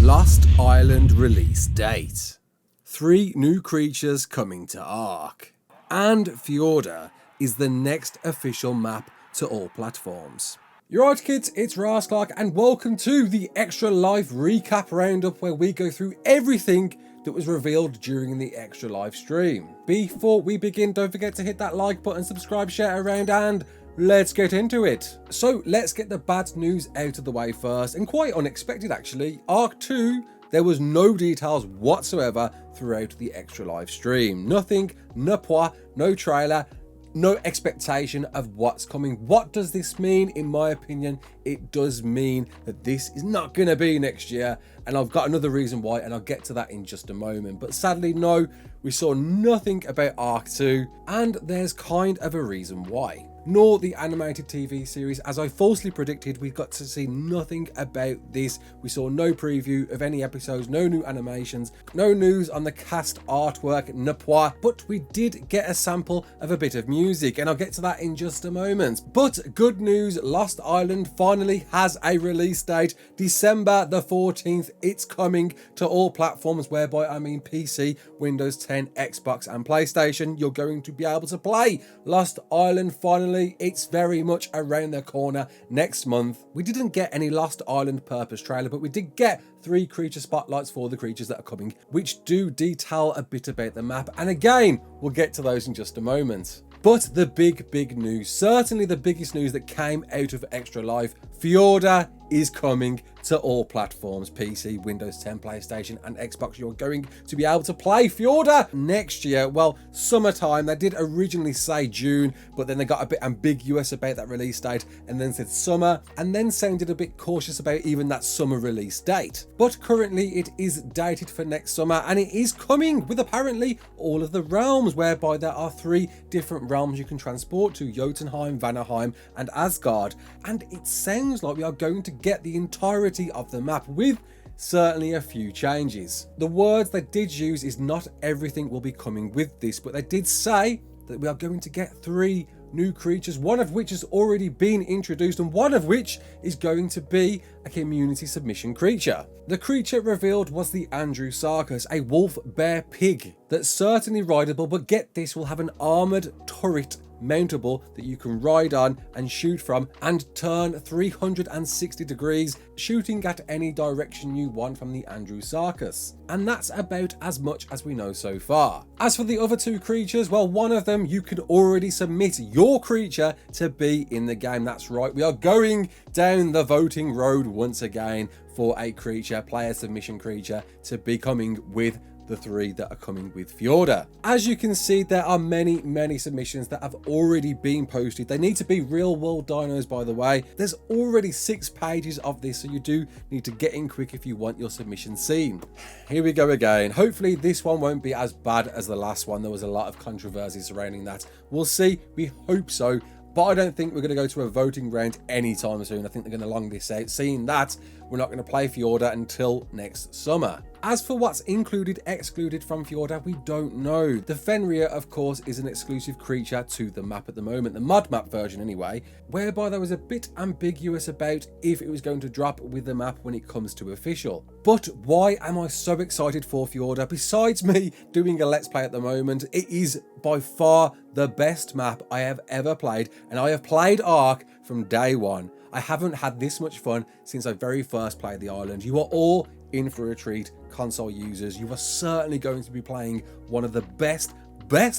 Lost Island release date. 3 new creatures coming to ARK. And Fjordur is the next official map to all platforms. You're right kids, it's Rasclark and welcome to the Extra Life Recap Roundup where we go through everything that was revealed during the Extra Life stream. Before we begin, don't forget to hit that like button, subscribe, share around, and let's get into it. So let's get the bad news out of the way first, and quite unexpected actually. ARK 2, there was no details whatsoever throughout the Extra Life stream. Nothing, no point, no trailer, no expectation of what's coming. What does this mean? In my opinion, it does mean that this is not going to be next year, and I've got another reason why, and I'll get to that in just a moment. But sadly, no, we saw nothing about ARK 2, and there's kind of a reason why. Nor the animated TV series, as I falsely predicted. We got to see nothing about this. We saw no preview of any episodes, no new animations, no news on the cast artwork, no point, but we did get a sample of a bit of music, and I'll get to that in just a moment. But good news, Lost Island finally has a release date, December the 14th. It's coming to all platforms, whereby I mean PC, Windows 10, Xbox and PlayStation. You're going to be able to play Lost Island finally. It's very much around the corner next month. We didn't get any Lost Island purpose trailer, but we did get 3 creature spotlights for the creatures that are coming, which do detail a bit about the map. And again, we'll get to those in just a moment. But the big news, certainly the biggest news that came out of Extra Life, Fjordur is coming to all platforms, PC, Windows 10, PlayStation and Xbox. You're going to be able to play Fjordur next year. Well, summertime. They did originally say June, but then they got a bit ambiguous about that release date and then said summer, and then sounded a bit cautious about even that summer release date. But currently it is dated for next summer, and it is coming with apparently all of the realms, whereby there are 3 different realms you can transport to: Jotunheim, Vanaheim and Asgard. And it sounds like we are going to get the entirety of the map, with certainly a few changes. The words they did use is not everything will be coming with this, but they did say that we are going to get 3 new creatures, one of which has already been introduced and one of which is going to be a community submission creature. The creature revealed was the Andrewsarchus, a wolf bear pig that's certainly rideable, but get this, will have an armored turret mountable that you can ride on and shoot from, and turn 360 degrees, shooting at any direction you want from the Andrewsarchus. And that's about as much as we know so far. As for the other 2 creatures, well, one of them you can already submit your creature to be in the game. That's right, we are going down the voting road once again for a creature, player submission creature, to be coming with the 3 that are coming with Fjordur. As you can see, there are many submissions that have already been posted. They need to be real world dinos, by the way. There's already 6 pages of this, so you do need to get in quick if you want your submission seen. Here we go again. Hopefully this one won't be as bad as the last one. There was a lot of controversy surrounding that. We'll see, we hope so. But I don't think we're going to go to a voting round anytime soon. I think they're going to long this out, seeing that we're not going to play Fjordur until next summer. As for what's included, excluded from Fjordur, we don't know. The Fenrir, of course, is an exclusive creature to the map at the moment, the mod map version anyway, whereby there was a bit ambiguous about if it was going to drop with the map when it comes to official. But why am I so excited for Fjordur? Besides me doing a let's play at the moment, it is by far the best map I have ever played, and I have played ARK from day one. I haven't had this much fun since I very first played the island. You are all in for a treat, console users. You are certainly going to be playing one of the best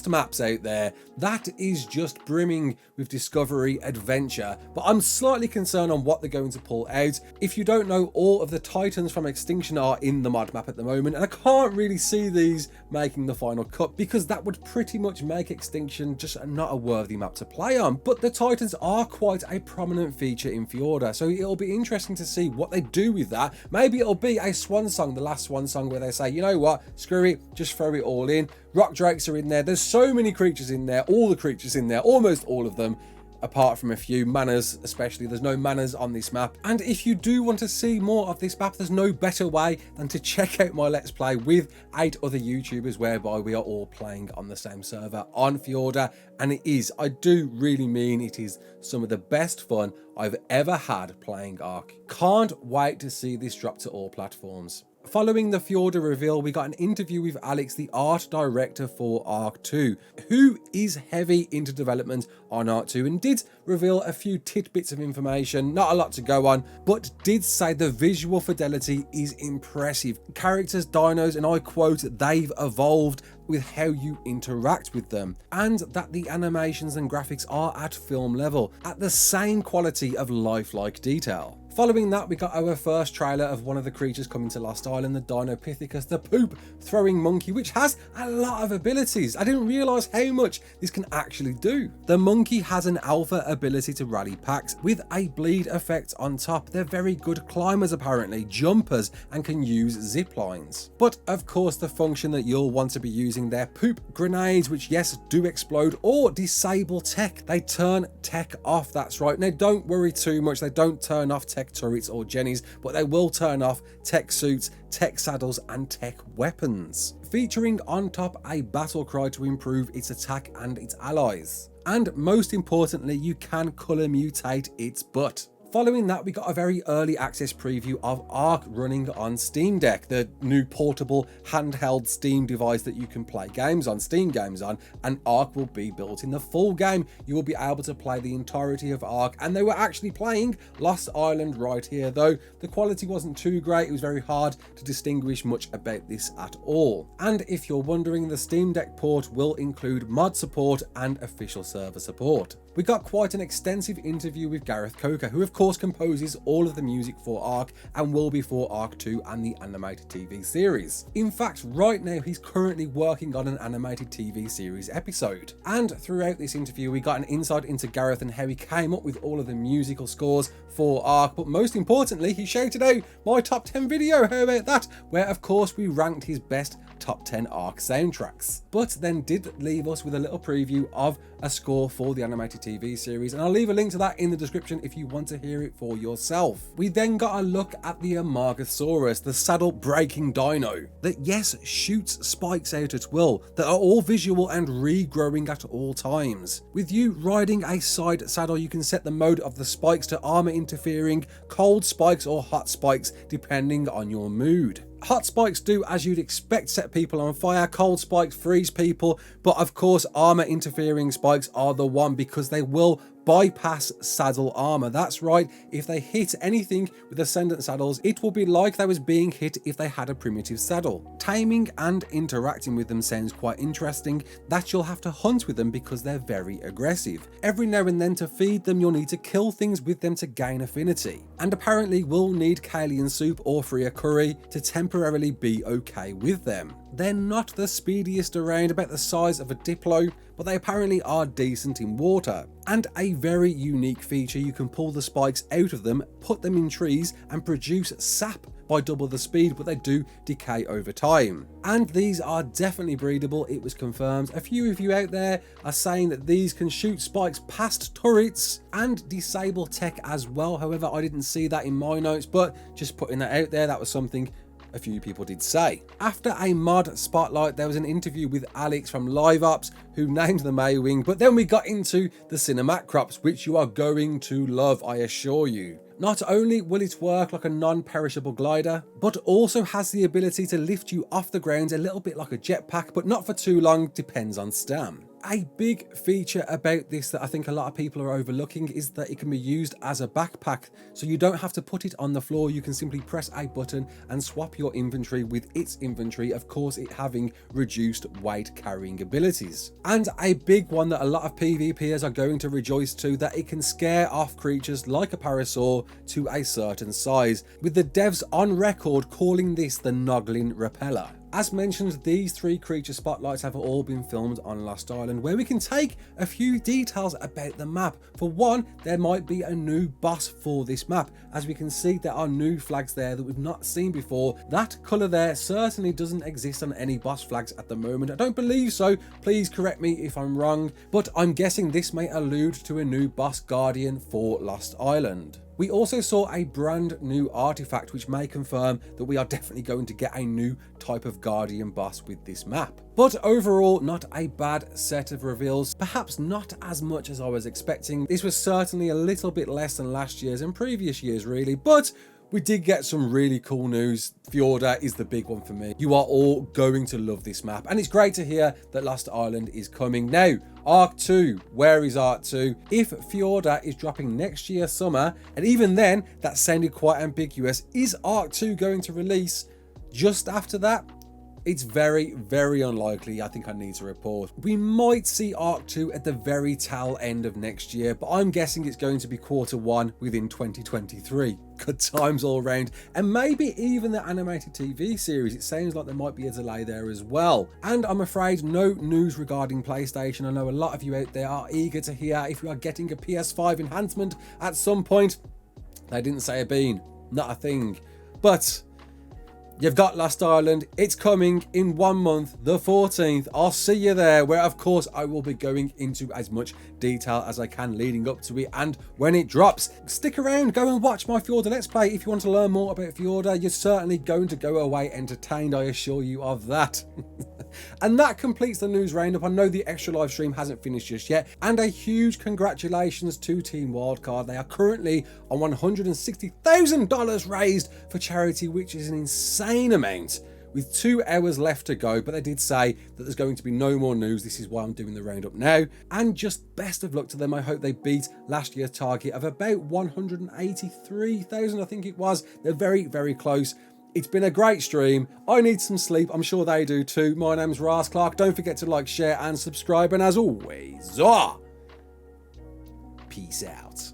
maps out there that is just brimming with discovery, adventure. But I'm slightly concerned on what they're going to pull out. If you don't know, all of the titans from Extinction are in the mod map at the moment, and I can't really see these making the final cut, because that would pretty much make Extinction just not a worthy map to play on. But the titans are quite a prominent feature in Fjordur, so it'll be interesting to see what they do with that. Maybe it'll be a swan song, the last swan song, where they say, you know what, screw it, just throw it all in. Rock drakes are in there. There's so many creatures in there, all the creatures in there, almost all of them. apart from a few manners, especially. There's no manners on this map. And if you do want to see more of this map, there's no better way than to check out my Let's Play with 8 other YouTubers, whereby we are all playing on the same server on Fjordur. And it is, I do really mean it is some of the best fun I've ever had playing ARK. Can't wait to see this drop to all platforms. Following the Fjordur reveal, we got an interview with Alex, the art director for ARK 2, who is heavy into development on ARK 2 and did reveal a few tidbits of information, not a lot to go on, but did say the visual fidelity is impressive. Characters, dinos, and I quote, they've evolved with how you interact with them, and that the animations and graphics are at film level, at the same quality of lifelike detail. Following that, we got our first trailer of one of the creatures coming to Lost Island, the Dinopithecus, the poop-throwing monkey, which has a lot of abilities. I didn't realise how much this can actually do. The monkey has an alpha ability to rally packs with a bleed effect on top. They're very good climbers apparently, jumpers, and can use zip lines. But of course the function that you'll want to be using their poop grenades, which yes, do explode, or disable tech. They turn tech off, that's right. Now don't worry too much, they don't turn off tech turrets or jennies, but they will turn off tech suits, tech saddles, and tech weapons, featuring on top a battle cry to improve its attack and its allies. And most importantly, you can colour mutate its butt. Following that, we got a very early access preview of ARK running on Steamdeck, the new portable handheld Steam device that you can play games on, Steam games on, and ARK will be built in the full game. You will be able to play the entirety of ARK, and they were actually playing Lost Island right here, though the quality wasn't too great. It was very hard to distinguish much about this at all. And if you're wondering, the Steamdeck Port will include mod support and official server support. We got quite an extensive interview with Gareth, who of course composes all of the music for ARK and will be for ARK 2 and the animated TV series. In fact, right now he's currently working on an animated TV series episode. And throughout this interview, we got an insight into Gareth and how he came up with all of the musical scores for ARK, but most importantly, he shouted out my top 10 video, how about that? Where of course we ranked his best top 10 ARK soundtracks, but then did leave us with a little preview of a score for the animated TV series, and I'll leave a link to that in the description if you want to hear it for yourself. We then got a look at the Amargasaurus, the saddle breaking dino that yes, shoots spikes out at will, that are all visual and regrowing at all times. With you riding a side saddle, you can set the mode of the spikes to armor interfering, cold spikes, or hot spikes depending on your mood. Hot spikes do, as you'd expect, set people on fire. Cold spikes freeze people, but of course armor interfering spikes are the one because they will bypass saddle armor. That's right, if they hit anything with ascendant saddles, it will be like they was being hit if they had a primitive saddle. Taming and interacting with them sounds quite interesting. That you'll have to hunt with them because they're very aggressive. Every now and then to feed them, you'll need to kill things with them to gain affinity. And apparently we'll need Kalian soup or Freya curry to temporarily be okay with them. They're not the speediest around, about the size of a Diplo, but they apparently are decent in water. And a very unique feature, you can pull the spikes out of them, put them in trees, and produce sap by double the speed, but they do decay over time. And these are definitely breedable, it was confirmed. A few of you out there are saying that these can shoot spikes past turrets and disable tech as well. However, I didn't see that in my notes, but just putting that out there, that was something a few people did say. After a mod spotlight, there was an interview with Alex from Live Ops who named the Maywing, but then we got into the Sinomacrops, which you are going to love, I assure you. Not only will it work like a non-perishable glider, but also has the ability to lift you off the ground a little bit like a jetpack, but not for too long, depends on stam. A big feature about this that I think a lot of people are overlooking is that it can be used as a backpack, so you don't have to put it on the floor. You can simply press a button and swap your inventory with its inventory, of course it having reduced weight carrying abilities. And a big one that a lot of PvPers are going to rejoice to, that it can scare off creatures like a parasaur to a certain size, with the devs on record calling this the Noglin Repeller. As mentioned, these three creature spotlights have all been filmed on Lost Island, where we can take a few details about the map. For one, there might be a new boss for this map. As we can see, there are new flags there that we've not seen before. That colour there certainly doesn't exist on any boss flags at the moment. I don't believe so, please correct me if I'm wrong, but I'm guessing this may allude to a new boss guardian for Lost Island. We also saw a brand new artifact which may confirm that we are definitely going to get a new type of Guardian boss with this map. But overall, not a bad set of reveals, perhaps not as much as I was expecting. This was certainly a little bit less than last year's and previous years really, but we did get some really cool news. Fjordur is the big one for me. You are all going to love this map, and it's great to hear that Lost Island is coming. Now, ARK 2, where is ARK 2? If Fjordur is dropping next year summer, and even then, that sounded quite ambiguous, is ARK 2 going to release just after that? It's very, very unlikely. I think I need to report. We might see ARK 2 at the very tail end of next year, but I'm guessing it's going to be Q1 within 2023. Good times all round. And maybe even the animated TV series. It sounds like there might be a delay there as well. And I'm afraid no news regarding PlayStation. I know a lot of you out there are eager to hear if we are getting a PS5 enhancement at some point. They didn't say a bean, not a thing. But you've got Lost Island. It's coming in 1 month, the 14th. I'll see you there, where of course I will be going into as much detail as I can leading up to it and when it drops. Stick around, go and watch my Fjordur Let's Play if you want to learn more about Fjordur. You're certainly going to go away entertained, I assure you of that. And that completes the news roundup. I know the extra live stream hasn't finished just yet, and a huge congratulations to Team Wildcard. They are currently on $160,000 raised for charity, which is an insane amount, with 2 hours left to go. But they did say that there's going to be no more news. This is why I'm doing the roundup now, and just best of luck to them. I hope they beat last year's target of about 183,000, I think it was. They're very, very close. It's been a great stream. I need some sleep. I'm sure they do too. My name's Ras Clark. Don't forget to like, share and subscribe. And as always, peace out.